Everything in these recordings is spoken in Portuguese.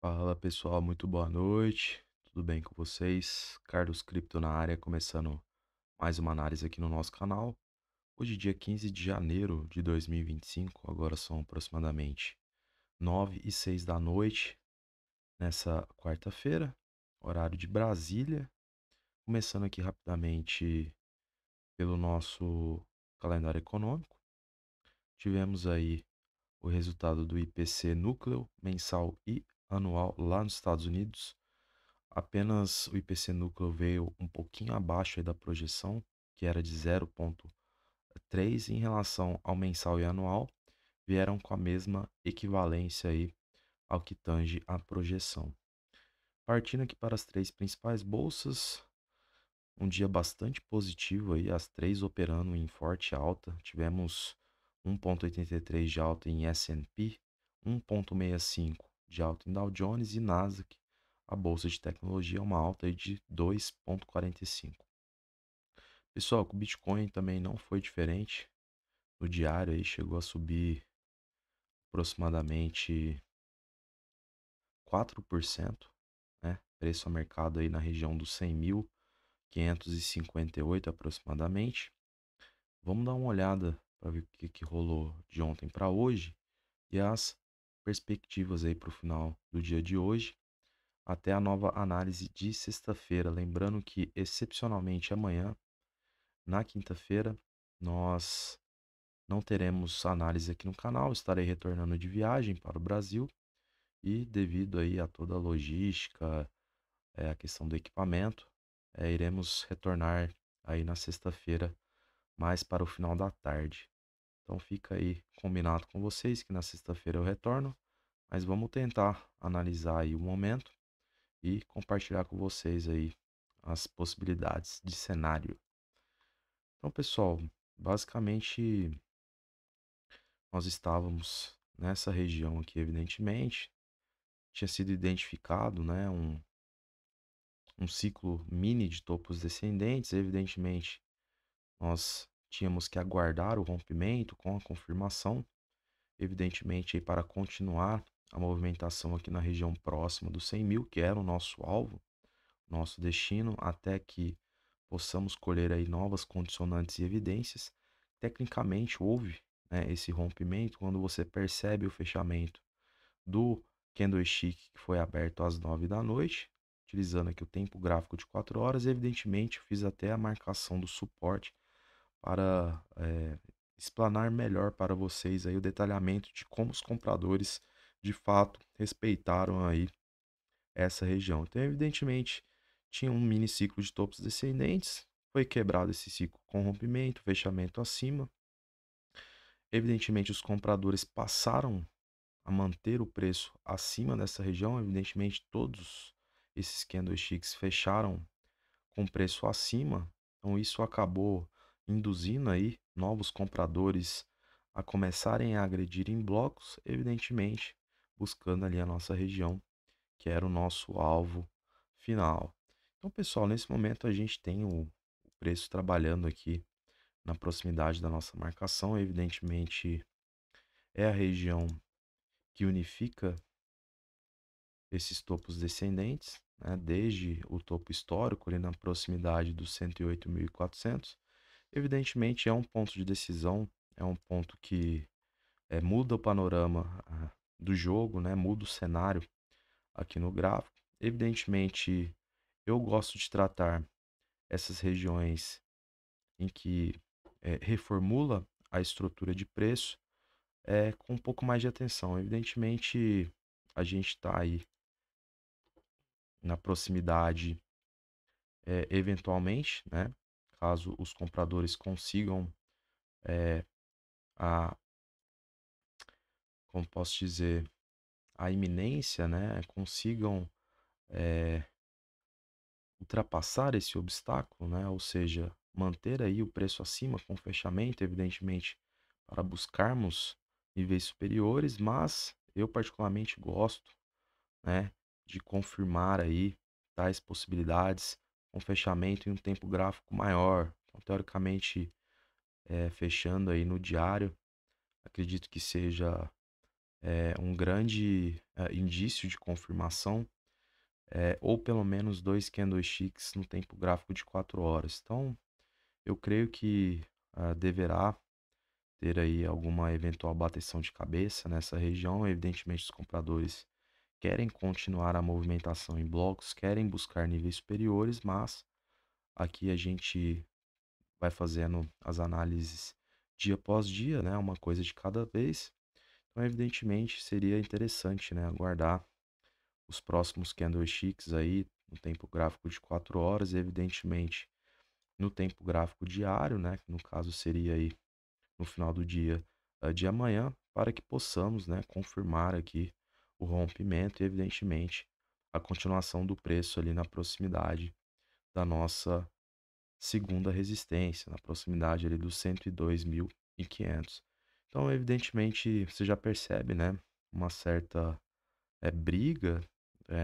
Fala pessoal, muito boa noite. Tudo bem com vocês? Carlos Cripto na área, começando mais uma análise aqui no nosso canal. Hoje, dia 15 de janeiro de 2025, agora são aproximadamente 9h06 da noite, nessa quarta-feira, horário de Brasília. Começando aqui rapidamente pelo nosso calendário econômico. Tivemos aí o resultado do IPC núcleo mensal e anual lá nos Estados Unidos. Apenas o IPC núcleo veio um pouquinho abaixo aí da projeção, que era de 0,3 em relação ao mensal e anual, vieram com a mesma equivalência aí ao que tange a projeção. Partindo aqui para as três principais bolsas, um dia bastante positivo aí, as três operando em forte alta. Tivemos 1,83 de alta em S&P, 1,65 de alta em Dow Jones e Nasdaq. A bolsa de tecnologia uma alta aí de 2,45. Pessoal, o Bitcoin também não foi diferente. No diário aí chegou a subir aproximadamente 4%, né? Preço a mercado aí na região dos 100.558 aproximadamente. Vamos dar uma olhada para ver o que rolou de ontem para hoje e as perspectivas aí para o final do dia de hoje, até a nova análise de sexta-feira. Lembrando que, excepcionalmente, amanhã, na quinta-feira, nós não teremos análise aqui no canal. Estarei retornando de viagem para o Brasil e, devido aí a toda a logística, a questão do equipamento, iremos retornar aí na sexta-feira, mais para o final da tarde. Então fica aí combinado com vocês que na sexta-feira eu retorno, mas vamos tentar analisar aí o momento e compartilhar com vocês aí as possibilidades de cenário. Então, pessoal, basicamente nós estávamos nessa região aqui, evidentemente, tinha sido identificado, né, um ciclo mini de topos descendentes. Evidentemente, nós tínhamos que aguardar o rompimento com a confirmação, evidentemente, aí para continuar a movimentação aqui na região próxima dos 100 mil, que era o nosso alvo, nosso destino, até que possamos colher aí novas condicionantes e evidências. Tecnicamente, houve, né, esse rompimento quando você percebe o fechamento do candlestick que foi aberto às 9 da noite, utilizando aqui o tempo gráfico de 4 horas. Evidentemente, fiz até a marcação do suporte para explanar melhor para vocês aí o detalhamento de como os compradores de fato respeitaram aí essa região. Então, evidentemente, tinha um mini ciclo de topos descendentes, foi quebrado esse ciclo com rompimento, fechamento acima. Evidentemente, os compradores passaram a manter o preço acima dessa região. Evidentemente, todos esses candlesticks fecharam com preço acima, então isso acabou induzindo aí novos compradores a começarem a agredir em blocos, evidentemente buscando ali a nossa região, que era o nosso alvo final. Então, pessoal, nesse momento a gente tem o preço trabalhando aqui na proximidade da nossa marcação. Evidentemente, é a região que unifica esses topos descendentes, né, desde o topo histórico, ali na proximidade dos 108.400. Evidentemente, é um ponto de decisão, é um ponto que muda o panorama do jogo, né, muda o cenário aqui no gráfico. Evidentemente, eu gosto de tratar essas regiões em que reformula a estrutura de preço com um pouco mais de atenção. Evidentemente, a gente está aí na proximidade, eventualmente, né, caso os compradores consigam a, como posso dizer, a iminência, né, consigam eh, ultrapassar esse obstáculo, né, ou seja, manter aí o preço acima com fechamento, evidentemente, para buscarmos níveis superiores. Mas eu particularmente gosto, né, de confirmar aí tais possibilidades com fechamento em um tempo gráfico maior. Então, teoricamente, fechando aí no diário, acredito que seja um grande indício de confirmação, ou pelo menos dois candlesticks no tempo gráfico de 4 horas. Então, eu creio que deverá ter aí alguma eventual bateção de cabeça nessa região. Evidentemente, os compradores querem continuar a movimentação em blocos, querem buscar níveis superiores, mas aqui a gente vai fazendo as análises dia após dia, né? Uma coisa de cada vez. Então, evidentemente, seria interessante, né, aguardar os próximos candlesticks aí no tempo gráfico de 4 horas, evidentemente no tempo gráfico diário, né, que no caso seria aí no final do dia de amanhã, para que possamos, né, confirmar aqui o rompimento e, evidentemente, a continuação do preço ali na proximidade da nossa segunda resistência, na proximidade ali dos 102.500. Então, evidentemente, você já percebe, né, uma certa briga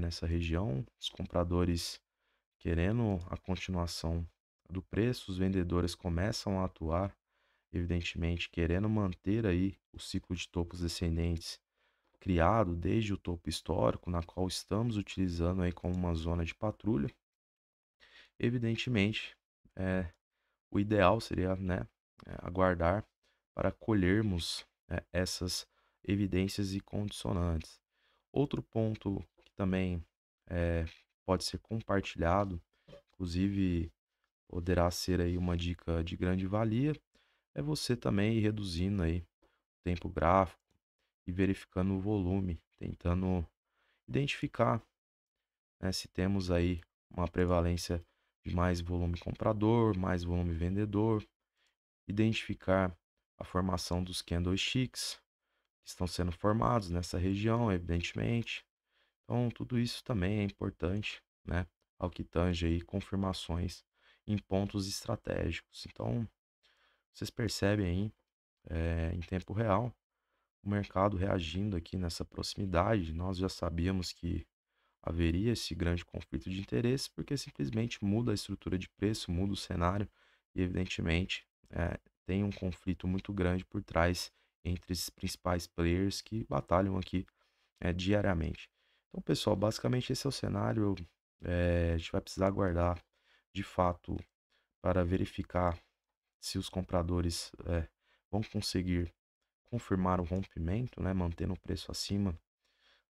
nessa região, os compradores querendo a continuação do preço, os vendedores começam a atuar, evidentemente, querendo manter aí o ciclo de topos descendentes criado desde o topo histórico, na qual estamos utilizando aí como uma zona de patrulha. Evidentemente, é, o ideal seria, né, aguardar para colhermos essas evidências e condicionantes. Outro ponto que também é, pode ser compartilhado, inclusive poderá ser aí uma dica de grande valia, é você também ir reduzindo aí o tempo gráfico e verificando o volume, tentando identificar, né, se temos aí uma prevalência de mais volume comprador, mais volume vendedor, identificar a formação dos candlesticks que estão sendo formados nessa região, evidentemente. Então, tudo isso também é importante, né, ao que tange aí confirmações em pontos estratégicos. Então, vocês percebem aí, em tempo real, o mercado reagindo aqui nessa proximidade. Nós já sabíamos que haveria esse grande conflito de interesse, porque simplesmente muda a estrutura de preço, muda o cenário e, evidentemente, tem um conflito muito grande por trás entre esses principais players que batalham aqui diariamente. Então, pessoal, basicamente esse é o cenário. A gente vai precisar aguardar de fato para verificar se os compradores vão conseguir confirmar o rompimento, né, mantendo o preço acima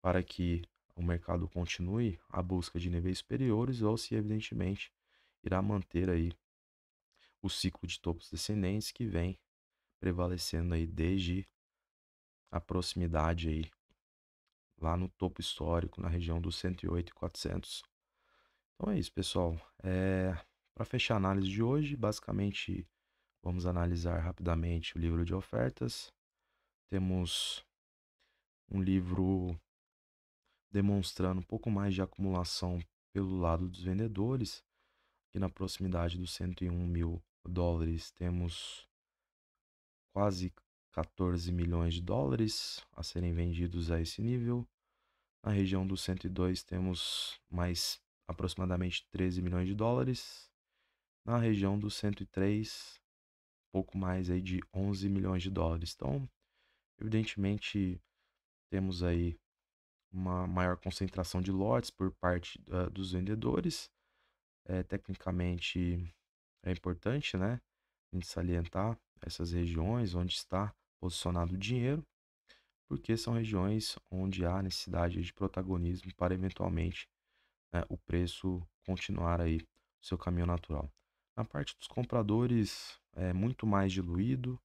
para que o mercado continue a busca de níveis superiores ou se evidentemente irá manter aí o ciclo de topos descendentes que vem prevalecendo aí desde a proximidade aí lá no topo histórico na região dos 108.400. Então é isso, pessoal. Para fechar a análise de hoje, basicamente vamos analisar rapidamente o livro de ofertas. Temos um livro demonstrando um pouco mais de acumulação pelo lado dos vendedores. Aqui na proximidade dos 101 mil dólares, temos quase 14 milhões de dólares a serem vendidos a esse nível. Na região dos 102, temos mais aproximadamente 13 milhões de dólares. Na região dos 103, pouco mais aí de 11 milhões de dólares. Então, evidentemente, temos aí uma maior concentração de lotes por parte dos vendedores. Tecnicamente, é importante, né, a gente salientar essas regiões onde está posicionado o dinheiro, porque são regiões onde há necessidade de protagonismo para eventualmente, né, o preço continuar aí o seu caminho natural. Na parte dos compradores, é muito mais diluído,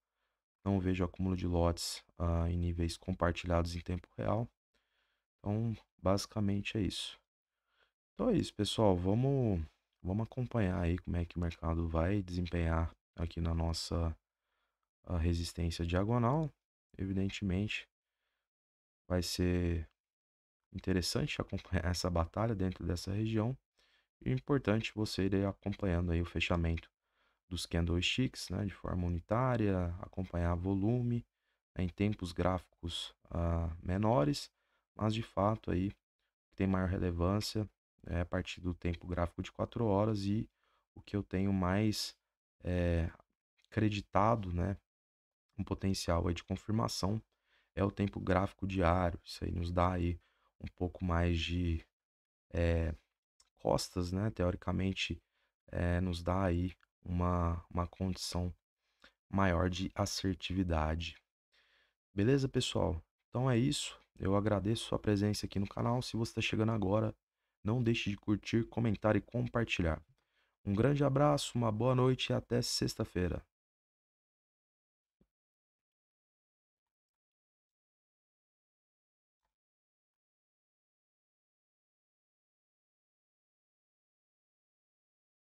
não vejo acúmulo de lotes em níveis compartilhados em tempo real. Então, basicamente é isso. Então é isso, pessoal. Vamos acompanhar aí como é que o mercado vai desempenhar aqui na nossa resistência diagonal. Evidentemente, vai ser interessante acompanhar essa batalha dentro dessa região. E é importante você ir acompanhando aí o fechamento dos candlesticks, né, de forma unitária, acompanhar volume, né, em tempos gráficos menores, mas de fato aí que tem maior relevância a partir do tempo gráfico de 4 horas e o que eu tenho mais acreditado, né, um potencial aí de confirmação é o tempo gráfico diário. Isso aí nos dá aí um pouco mais de costas, né? Teoricamente, nos dá aí uma condição maior de assertividade. Beleza, pessoal? Então é isso. Eu agradeço sua presença aqui no canal. Se você está chegando agora, não deixe de curtir, comentar e compartilhar. Um grande abraço, uma boa noite e até sexta-feira.